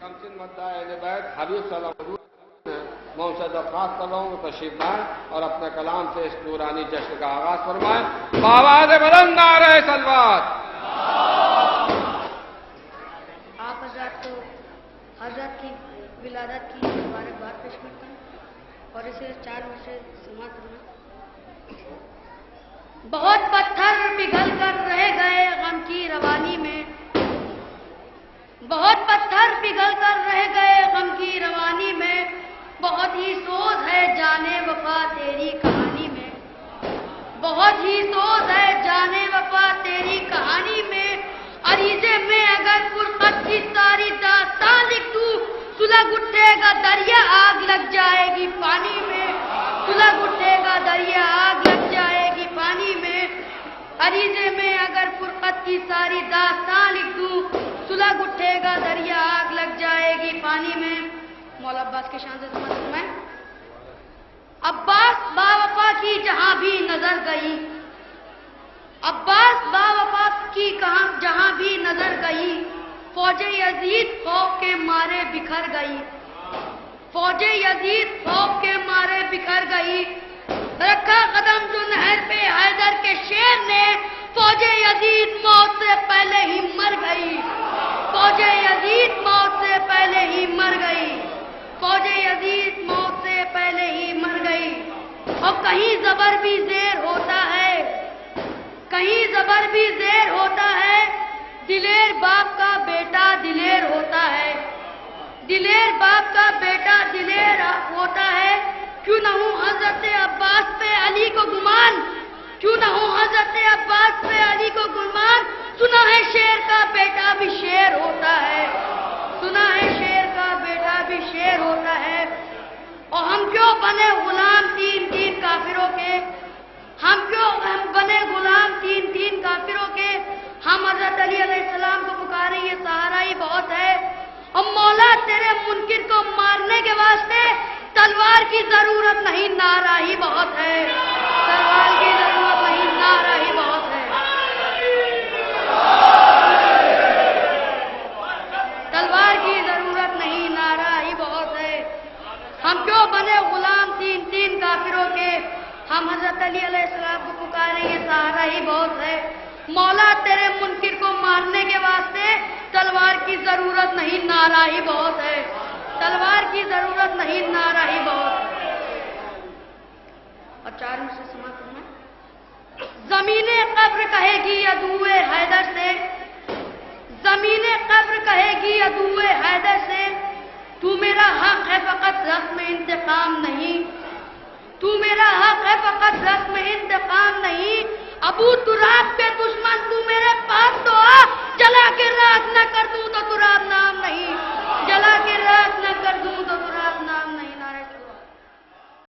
خمسین مدعا اہل بیت حبیب صلی اللہ علیہ وسلم میں ان سے درخواست کر رہا ہوں تشریف لائیں اور اپنے کلام سے اس نورانی جشن کا آغاز فرمائیں. بآواز بلند نعرہ صلوات. آپ حضرات کو حضرت کی ولادت کی مبارکباد پیش کرتا ہوں اور اسے 4 منٹ سے سماعت کرنا. بہت پتھر پگھل کر رہ گئے غم کی روانی میں، بہت پتھر پگھل کر رہ گئے غم کی روانی میں، بہت ہی سوز ہے جانے وفا تیری کہانی میں، بہت ہی سوز ہے جانے وفا تیری کہانی میں. عریضے میں اگر فرقت کی ساری داستان لکھ دوں، سلگ اٹھے گا دریا آگ لگ جائے گی پانی میں، سلگ اٹھے گا دریا آگ لگ جائے گی پانی میں. عریضے میں اگر فرقت کی ساری داستان لکھ دوں، سلگ اٹھے گا دریا آگ لگ جائے گی پانی میں. مولا عباس کے شان سے سمجھ میں عباس با وفا کی جہاں بھی نظر گئی، عباس با وفا کی جہاں بھی نظر گئی، فوج یزید خوف کے مارے بکھر گئی، فوج یزید خوف کے مارے بکھر گئی. رکھا قدم جو نہر پہ حیدر کے شیر نے، فوج یزید موت سے پہلے ہی مر گئی، فوج یزید موت سے پہلے ہی مر گئی، فوج یزید موت سے پہلے ہی مر گئی. اور کہیں زبر بھی زیر ہوتا ہے، کہیں زبر بھی زیر ہوتا ہے، دلیر باپ کا بیٹا دلیر ہوتا ہے، دلیر باپ کا بیٹا دلیر ہوتا ہے. کیوں نہ ہوں حضرت عباس پہ علی کو گمان، کیوں نہ ہوں حضرت عباس پہ علی کو گمان. سنا ہے شیر کا بیٹا بھی شیر ہوتا ہے، سنا ہے شیر کا بیٹا بھی شیر ہوتا ہے. اور ہم کیوں بنے غلام تین کافروں کے، ہم کیوں بنے غلام تین کافروں کے. ہم حضرت علی علیہ السلام کو پکارے یہ سہارا ہی بہت ہے. اور مولا تیرے منکر کو مارنے کے واسطے تلوار کی ضرورت نہیں، نعرہ ہی بہت ہے، تلوار کی ضرورت نہیں، نعرہ ہی بہت ہے، تلوار کی ضرورت نہیں، نعرہ ہی بہت ہے. ہم کیوں بنے غلام تین کافروں کے، ہم حضرت علی علیہ السلام کو پکارے یہ سہارا ہی بہت ہے. مولا تیرے منکر کو مارنے کے واسطے تلوار کی ضرورت نہیں، نعرہ ہی بہت ہے، تلوار کی ضرورت نہیں، نعرہ ہی بہت ہے. اور 4 منٹ سے سماعت کرنا. زمین قبر کہے گی عدوئے حیدر سے، زمین قبر کہے گی عدوئے حیدر سے، تو میرا حق ہے فقط رسم انتقام نہیں، تو میرا حق ہے فقط رسم انتقام نہیں. ابو تراب کے دشمن تو میرے پاس تو آ، جلا کے راکھ نہ کر دوں تو تراب نام نہیں.